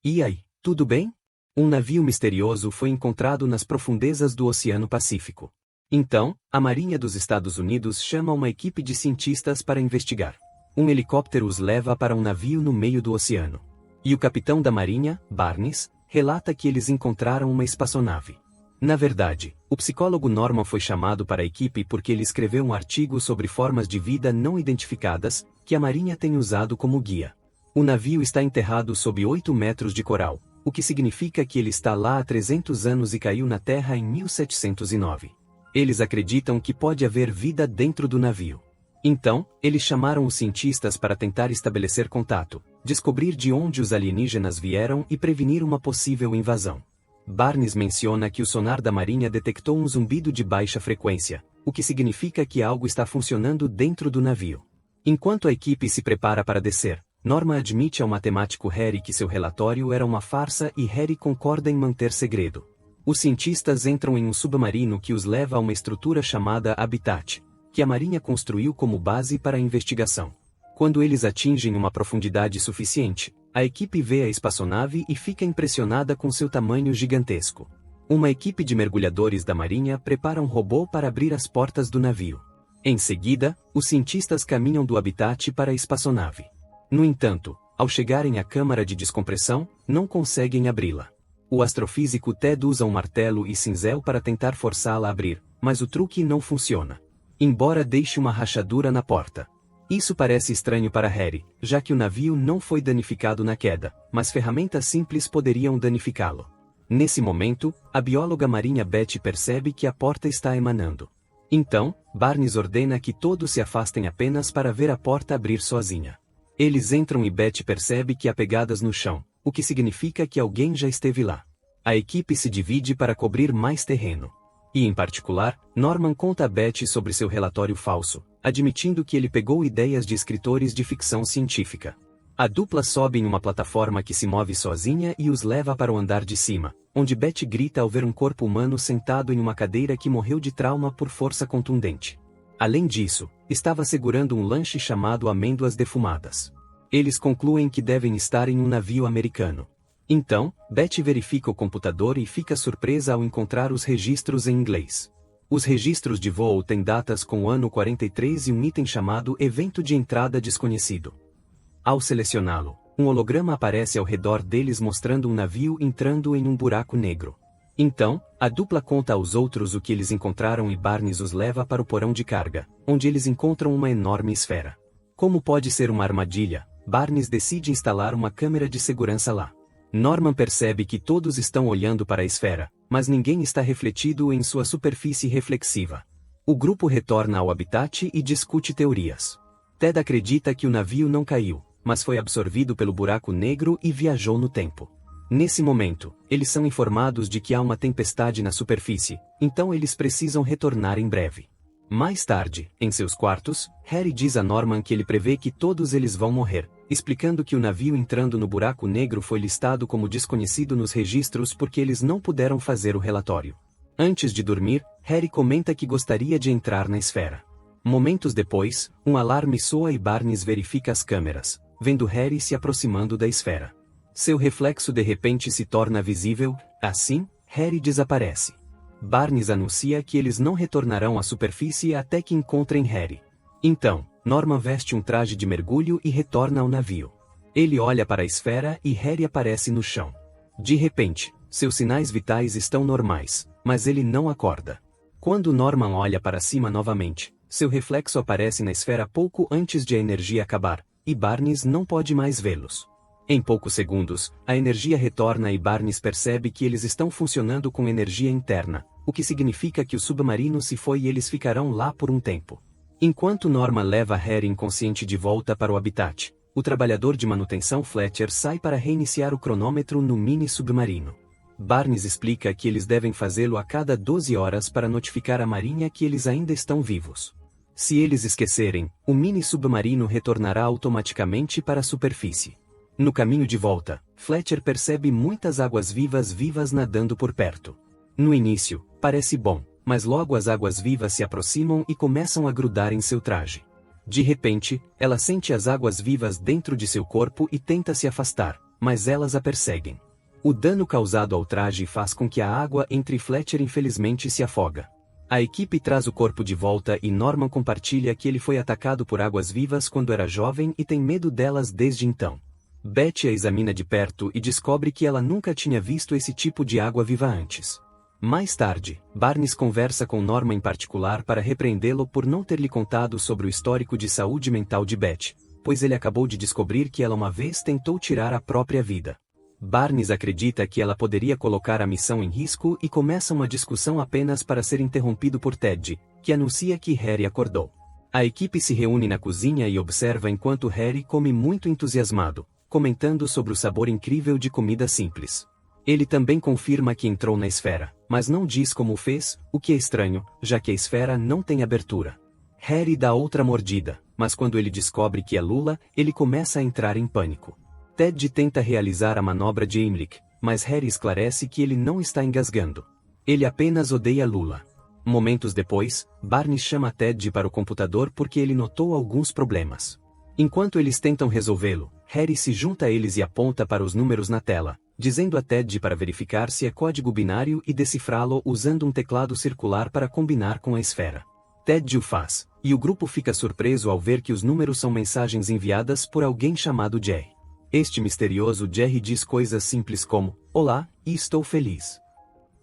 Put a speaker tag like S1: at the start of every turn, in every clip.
S1: E aí, tudo bem? Um navio misterioso foi encontrado nas profundezas do Oceano Pacífico. Então, a Marinha dos Estados Unidos chama uma equipe de cientistas para investigar. Um helicóptero os leva para um navio no meio do oceano. E o capitão da Marinha, Barnes, relata que eles encontraram uma espaçonave. Na verdade, o psicólogo Norman foi chamado para a equipe porque ele escreveu um artigo sobre formas de vida não identificadas, que a Marinha tem usado como guia. O navio está enterrado sob 8 metros de coral, o que significa que ele está lá há 300 anos e caiu na Terra em 1709. Eles acreditam que pode haver vida dentro do navio. Então, eles chamaram os cientistas para tentar estabelecer contato, descobrir de onde os alienígenas vieram e prevenir uma possível invasão. Barnes menciona que o sonar da Marinha detectou um zumbido de baixa frequência, o que significa que algo está funcionando dentro do navio. Enquanto a equipe se prepara para descer, Norman admite ao matemático Harry que seu relatório era uma farsa e Harry concorda em manter segredo. Os cientistas entram em um submarino que os leva a uma estrutura chamada Habitat, que a Marinha construiu como base para a investigação. Quando eles atingem uma profundidade suficiente, a equipe vê a espaçonave e fica impressionada com seu tamanho gigantesco. Uma equipe de mergulhadores da Marinha prepara um robô para abrir as portas do navio. Em seguida, os cientistas caminham do Habitat para a espaçonave. No entanto, ao chegarem à câmara de descompressão, não conseguem abri-la. O astrofísico Ted usa um martelo e cinzel para tentar forçá-la a abrir, mas o truque não funciona. Embora deixe uma rachadura na porta. Isso parece estranho para Harry, já que o navio não foi danificado na queda, mas ferramentas simples poderiam danificá-lo. Nesse momento, a bióloga marinha Betty percebe que a porta está emanando. Então, Barnes ordena que todos se afastem apenas para ver a porta abrir sozinha. Eles entram e Betty percebe que há pegadas no chão, o que significa que alguém já esteve lá. A equipe se divide para cobrir mais terreno. E em particular, Norman conta a Betty sobre seu relatório falso, admitindo que ele pegou ideias de escritores de ficção científica. A dupla sobe em uma plataforma que se move sozinha e os leva para o andar de cima, onde Betty grita ao ver um corpo humano sentado em uma cadeira que morreu de trauma por força contundente. Além disso, estava segurando um lanche chamado amêndoas defumadas. Eles concluem que devem estar em um navio americano. Então, Betty verifica o computador e fica surpresa ao encontrar os registros em inglês. Os registros de voo têm datas com o ano 43 e um item chamado Evento de Entrada Desconhecido. Ao selecioná-lo, um holograma aparece ao redor deles mostrando um navio entrando em um buraco negro. Então, a dupla conta aos outros o que eles encontraram e Barnes os leva para o porão de carga, onde eles encontram uma enorme esfera. Como pode ser uma armadilha, Barnes decide instalar uma câmera de segurança lá. Norman percebe que todos estão olhando para a esfera, mas ninguém está refletido em sua superfície reflexiva. O grupo retorna ao Habitat e discute teorias. Ted acredita que o navio não caiu, mas foi absorvido pelo buraco negro e viajou no tempo. Nesse momento, eles são informados de que há uma tempestade na superfície, então eles precisam retornar em breve. Mais tarde, em seus quartos, Harry diz a Norman que ele prevê que todos eles vão morrer, explicando que o navio entrando no buraco negro foi listado como desconhecido nos registros porque eles não puderam fazer o relatório. Antes de dormir, Harry comenta que gostaria de entrar na esfera. Momentos depois, um alarme soa e Barnes verifica as câmeras, vendo Harry se aproximando da esfera. Seu reflexo de repente se torna visível, assim, Harry desaparece. Barnes anuncia que eles não retornarão à superfície até que encontrem Harry. Então, Norman veste um traje de mergulho e retorna ao navio. Ele olha para a esfera e Harry aparece no chão. De repente, seus sinais vitais estão normais, mas ele não acorda. Quando Norman olha para cima novamente, seu reflexo aparece na esfera pouco antes de a energia acabar, e Barnes não pode mais vê-los. Em poucos segundos, a energia retorna e Barnes percebe que eles estão funcionando com energia interna, o que significa que o submarino se foi e eles ficarão lá por um tempo. Enquanto Norman leva Harry inconsciente de volta para o Habitat, o trabalhador de manutenção Fletcher sai para reiniciar o cronômetro no mini-submarino. Barnes explica que eles devem fazê-lo a cada 12 horas para notificar a Marinha que eles ainda estão vivos. Se eles esquecerem, o mini-submarino retornará automaticamente para a superfície. No caminho de volta, Fletcher percebe muitas águas-vivas nadando por perto. No início, parece bom, mas logo as águas-vivas se aproximam e começam a grudar em seu traje. De repente, ela sente as águas-vivas dentro de seu corpo e tenta se afastar, mas elas a perseguem. O dano causado ao traje faz com que a água entre e Fletcher infelizmente se afoga. A equipe traz o corpo de volta e Norman compartilha que ele foi atacado por águas-vivas quando era jovem e tem medo delas desde então. Betty a examina de perto e descobre que ela nunca tinha visto esse tipo de água-viva antes. Mais tarde, Barnes conversa com Norman em particular para repreendê-lo por não ter lhe contado sobre o histórico de saúde mental de Betty, pois ele acabou de descobrir que ela uma vez tentou tirar a própria vida. Barnes acredita que ela poderia colocar a missão em risco e começa uma discussão apenas para ser interrompido por Ted, que anuncia que Harry acordou. A equipe se reúne na cozinha e observa enquanto Harry come muito entusiasmado, comentando sobre o sabor incrível de comida simples. Ele também confirma que entrou na esfera, mas não diz como o fez, o que é estranho, já que a esfera não tem abertura. Harry dá outra mordida, mas quando ele descobre que é Lula, ele começa a entrar em pânico. Ted tenta realizar a manobra de Heimlich, mas Harry esclarece que ele não está engasgando. Ele apenas odeia Lula. Momentos depois, Barnes chama Ted para o computador porque ele notou alguns problemas. Enquanto eles tentam resolvê-lo, Harry se junta a eles e aponta para os números na tela, dizendo a Ted para verificar se é código binário e decifrá-lo usando um teclado circular para combinar com a esfera. Ted o faz, e o grupo fica surpreso ao ver que os números são mensagens enviadas por alguém chamado Jerry. Este misterioso Jerry diz coisas simples como, "Olá, e estou feliz."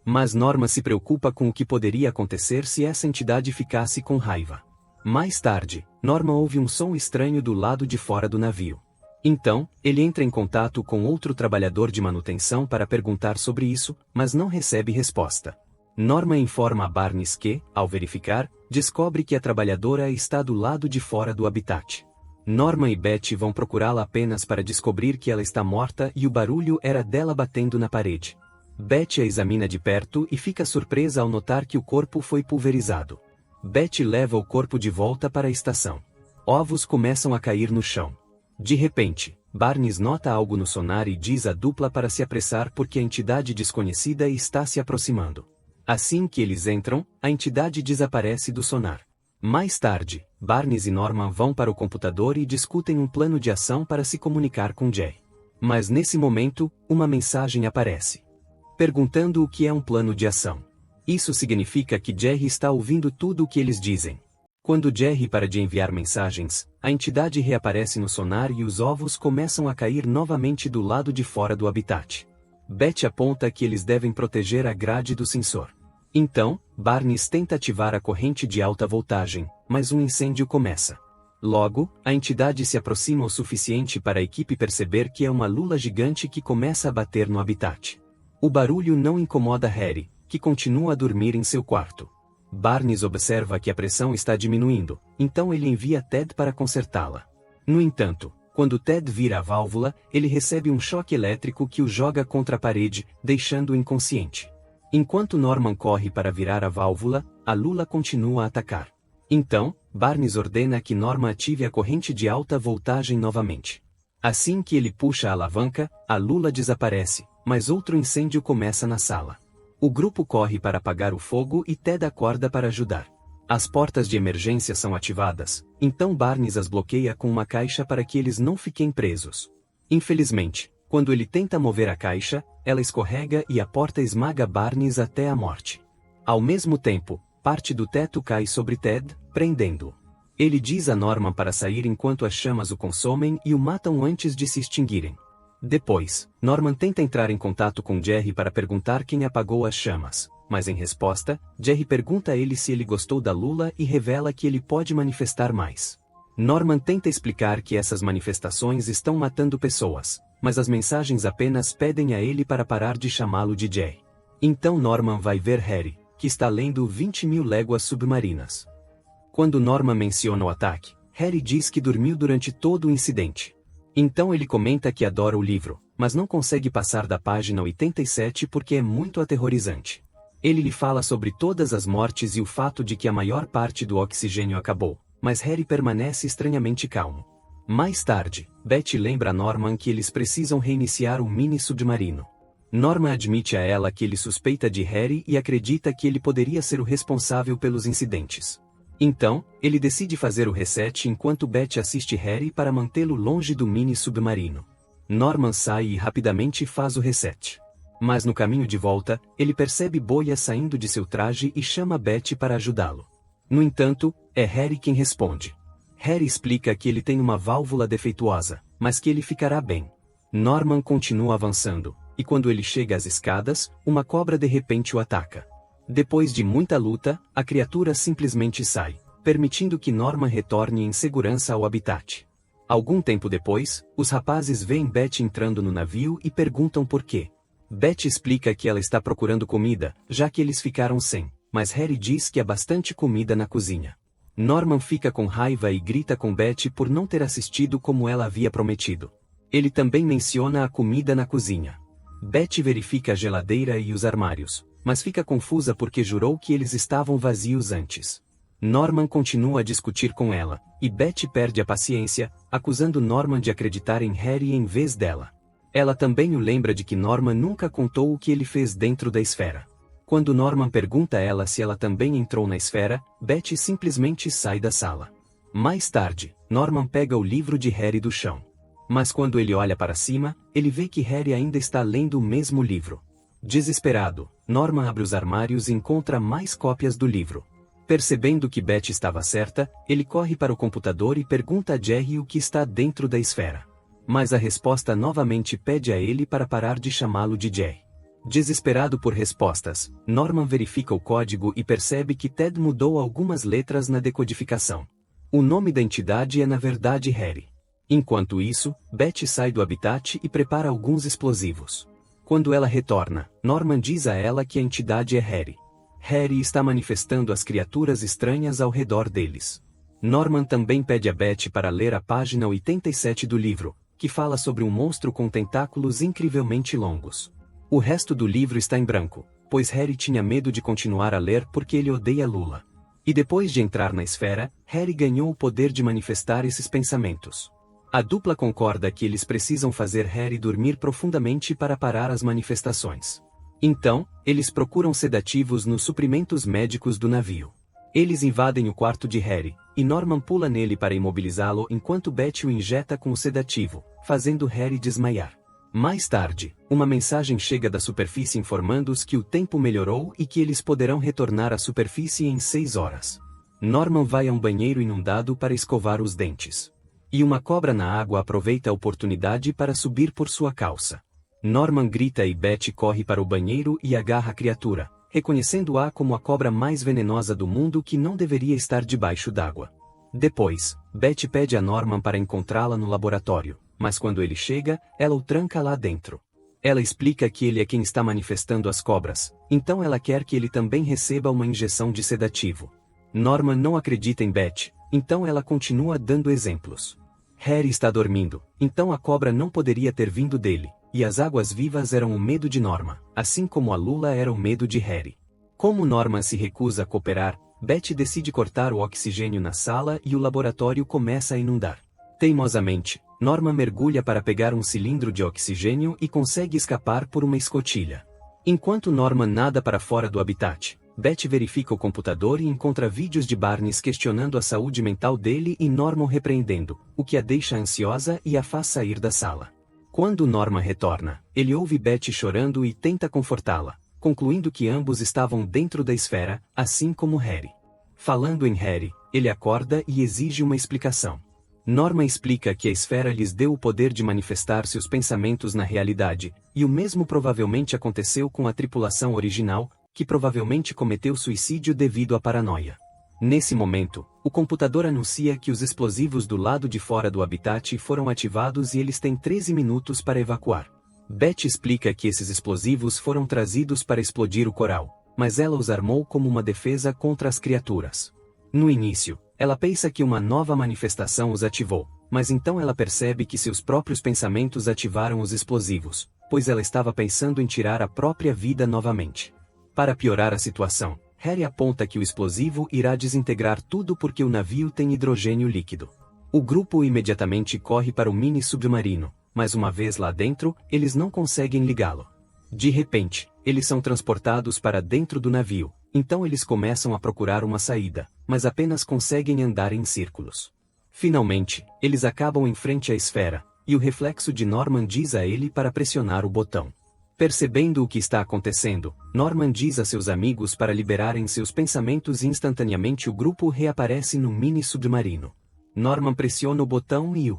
S1: Mas Norma se preocupa com o que poderia acontecer se essa entidade ficasse com raiva. Mais tarde, Norma ouve um som estranho do lado de fora do navio. Então, ele entra em contato com outro trabalhador de manutenção para perguntar sobre isso, mas não recebe resposta. Norma informa a Barnes que, ao verificar, descobre que a trabalhadora está do lado de fora do habitat. Norman e Betty vão procurá-la apenas para descobrir que ela está morta e o barulho era dela batendo na parede. Betty a examina de perto e fica surpresa ao notar que o corpo foi pulverizado. Betty leva o corpo de volta para a estação. Ovos começam a cair no chão. De repente, Barnes nota algo no sonar e diz à dupla para se apressar porque a entidade desconhecida está se aproximando. Assim que eles entram, a entidade desaparece do sonar. Mais tarde, Barnes e Norman vão para o computador e discutem um plano de ação para se comunicar com Jerry. Mas nesse momento, uma mensagem aparece, perguntando o que é um plano de ação. Isso significa que Jerry está ouvindo tudo o que eles dizem. Quando Jerry para de enviar mensagens, a entidade reaparece no sonar e os ovos começam a cair novamente do lado de fora do habitat. Betty aponta que eles devem proteger a grade do sensor. Então, Barnes tenta ativar a corrente de alta voltagem, mas um incêndio começa. Logo, a entidade se aproxima o suficiente para a equipe perceber que é uma lula gigante que começa a bater no habitat. O barulho não incomoda Harry, que continua a dormir em seu quarto. Barnes observa que a pressão está diminuindo, então ele envia Ted para consertá-la. No entanto, quando Ted vira a válvula, ele recebe um choque elétrico que o joga contra a parede, deixando-o inconsciente. Enquanto Norman corre para virar a válvula, a lula continua a atacar. Então, Barnes ordena que Norman ative a corrente de alta voltagem novamente. Assim que ele puxa a alavanca, a lula desaparece, mas outro incêndio começa na sala. O grupo corre para apagar o fogo e Ted acorda para ajudar. As portas de emergência são ativadas, então Barnes as bloqueia com uma caixa para que eles não fiquem presos. Infelizmente, quando ele tenta mover a caixa, ela escorrega e a porta esmaga Barnes até a morte. Ao mesmo tempo, parte do teto cai sobre Ted, prendendo-o. Ele diz a Norman para sair enquanto as chamas o consomem e o matam antes de se extinguirem. Depois, Norman tenta entrar em contato com Jerry para perguntar quem apagou as chamas, mas em resposta, Jerry pergunta a ele se ele gostou da lula e revela que ele pode manifestar mais. Norman tenta explicar que essas manifestações estão matando pessoas, mas as mensagens apenas pedem a ele para parar de chamá-lo de Jerry. Então Norman vai ver Harry, que está lendo 20.000 léguas submarinas. Quando Norman menciona o ataque, Harry diz que dormiu durante todo o incidente. Então ele comenta que adora o livro, mas não consegue passar da página 87 porque é muito aterrorizante. Ele lhe fala sobre todas as mortes e o fato de que a maior parte do oxigênio acabou, mas Harry permanece estranhamente calmo. Mais tarde, Betty lembra a Norman que eles precisam reiniciar o mini-submarino. Norman admite a ela que ele suspeita de Harry e acredita que ele poderia ser o responsável pelos incidentes. Então, ele decide fazer o reset enquanto Betty assiste Harry para mantê-lo longe do mini-submarino. Norman sai e rapidamente faz o reset. Mas no caminho de volta, ele percebe Boia saindo de seu traje e chama Betty para ajudá-lo. No entanto, é Harry quem responde. Harry explica que ele tem uma válvula defeituosa, mas que ele ficará bem. Norman continua avançando, e quando ele chega às escadas, uma cobra de repente o ataca. Depois de muita luta, a criatura simplesmente sai, permitindo que Norman retorne em segurança ao habitat. Algum tempo depois, os rapazes veem Betty entrando no navio e perguntam por quê. Betty explica que ela está procurando comida, já que eles ficaram sem, mas Harry diz que há bastante comida na cozinha. Norman fica com raiva e grita com Betty por não ter assistido como ela havia prometido. Ele também menciona a comida na cozinha. Betty verifica a geladeira e os armários, mas fica confusa porque jurou que eles estavam vazios antes. Norman continua a discutir com ela, e Betty perde a paciência, acusando Norman de acreditar em Harry em vez dela. Ela também o lembra de que Norman nunca contou o que ele fez dentro da esfera. Quando Norman pergunta a ela se ela também entrou na esfera, Betty simplesmente sai da sala. Mais tarde, Norman pega o livro de Harry do chão. Mas quando ele olha para cima, ele vê que Harry ainda está lendo o mesmo livro. Desesperado, Norman abre os armários e encontra mais cópias do livro. Percebendo que Betty estava certa, ele corre para o computador e pergunta a Jerry o que está dentro da esfera. Mas a resposta novamente pede a ele para parar de chamá-lo de Jerry. Desesperado por respostas, Norman verifica o código e percebe que Ted mudou algumas letras na decodificação. O nome da entidade é na verdade Harry. Enquanto isso, Betty sai do habitat e prepara alguns explosivos. Quando ela retorna, Norman diz a ela que a entidade é Harry. Harry está manifestando as criaturas estranhas ao redor deles. Norman também pede a Betty para ler a página 87 do livro, que fala sobre um monstro com tentáculos incrivelmente longos. O resto do livro está em branco, pois Harry tinha medo de continuar a ler porque ele odeia Lula. E depois de entrar na esfera, Harry ganhou o poder de manifestar esses pensamentos. A dupla concorda que eles precisam fazer Harry dormir profundamente para parar as manifestações. Então, eles procuram sedativos nos suprimentos médicos do navio. Eles invadem o quarto de Harry, e Norman pula nele para imobilizá-lo enquanto Betty o injeta com o sedativo, fazendo Harry desmaiar. Mais tarde, uma mensagem chega da superfície informando-os que o tempo melhorou e que eles poderão retornar à superfície em 6 horas. Norman vai a um banheiro inundado para escovar os dentes. E uma cobra na água aproveita a oportunidade para subir por sua calça. Norman grita e Betty corre para o banheiro e agarra a criatura, reconhecendo-a como a cobra mais venenosa do mundo que não deveria estar debaixo d'água. Depois, Betty pede a Norman para encontrá-la no laboratório, mas quando ele chega, ela o tranca lá dentro. Ela explica que ele é quem está manifestando as cobras, então ela quer que ele também receba uma injeção de sedativo. Norman não acredita em Betty, então ela continua dando exemplos. Harry está dormindo, então a cobra não poderia ter vindo dele, e as águas vivas eram o medo de Norman, assim como a Lula era o medo de Harry. Como Norman se recusa a cooperar, Betty decide cortar o oxigênio na sala e o laboratório começa a inundar. Teimosamente, Norman mergulha para pegar um cilindro de oxigênio e consegue escapar por uma escotilha. Enquanto Norman nada para fora do habitat, Betty verifica o computador e encontra vídeos de Barnes questionando a saúde mental dele e Norman repreendendo, o que a deixa ansiosa e a faz sair da sala. Quando Norman retorna, ele ouve Betty chorando e tenta confortá-la, concluindo que ambos estavam dentro da esfera, assim como Harry. Falando em Harry, ele acorda e exige uma explicação. Norman explica que a esfera lhes deu o poder de manifestar seus pensamentos na realidade, e o mesmo provavelmente aconteceu com a tripulação original, que provavelmente cometeu suicídio devido à paranoia. Nesse momento, o computador anuncia que os explosivos do lado de fora do habitat foram ativados e eles têm 13 minutos para evacuar. Betty explica que esses explosivos foram trazidos para explodir o coral, mas ela os armou como uma defesa contra as criaturas. No início, ela pensa que uma nova manifestação os ativou, mas então ela percebe que seus próprios pensamentos ativaram os explosivos, pois ela estava pensando em tirar a própria vida novamente. Para piorar a situação, Harry aponta que o explosivo irá desintegrar tudo porque o navio tem hidrogênio líquido. O grupo imediatamente corre para o mini submarino, mas uma vez lá dentro, eles não conseguem ligá-lo. De repente, eles são transportados para dentro do navio, então eles começam a procurar uma saída, mas apenas conseguem andar em círculos. Finalmente, eles acabam em frente à esfera, e o reflexo de Norman diz a ele para pressionar o botão. Percebendo o que está acontecendo, Norman diz a seus amigos para liberarem seus pensamentos e instantaneamente o grupo reaparece no mini-submarino. Norman pressiona o botão e o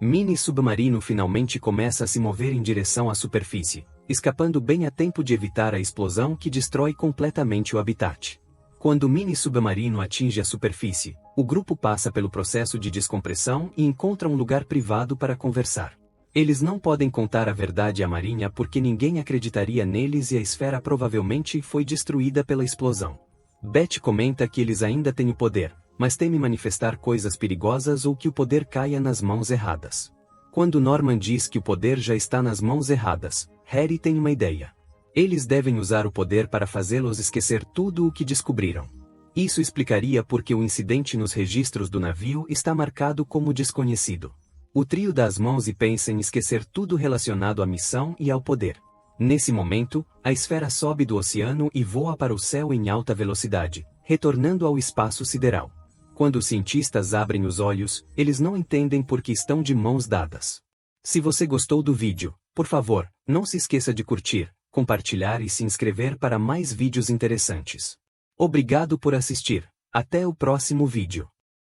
S1: mini-submarino finalmente começa a se mover em direção à superfície, escapando bem a tempo de evitar a explosão que destrói completamente o habitat. Quando o mini-submarino atinge a superfície, o grupo passa pelo processo de descompressão e encontra um lugar privado para conversar. Eles não podem contar a verdade à Marinha porque ninguém acreditaria neles e a esfera provavelmente foi destruída pela explosão. Beth comenta que eles ainda têm o poder, mas teme manifestar coisas perigosas ou que o poder caia nas mãos erradas. Quando Norman diz que o poder já está nas mãos erradas, Harry tem uma ideia. Eles devem usar o poder para fazê-los esquecer tudo o que descobriram. Isso explicaria por que o incidente nos registros do navio está marcado como desconhecido. O trio dá as mãos e pensa em esquecer tudo relacionado à missão e ao poder. Nesse momento, a esfera sobe do oceano e voa para o céu em alta velocidade, retornando ao espaço sideral. Quando os cientistas abrem os olhos, eles não entendem por que estão de mãos dadas. Se você gostou do vídeo, por favor, não se esqueça de curtir, compartilhar e se inscrever para mais vídeos interessantes. Obrigado por assistir. Até o próximo vídeo.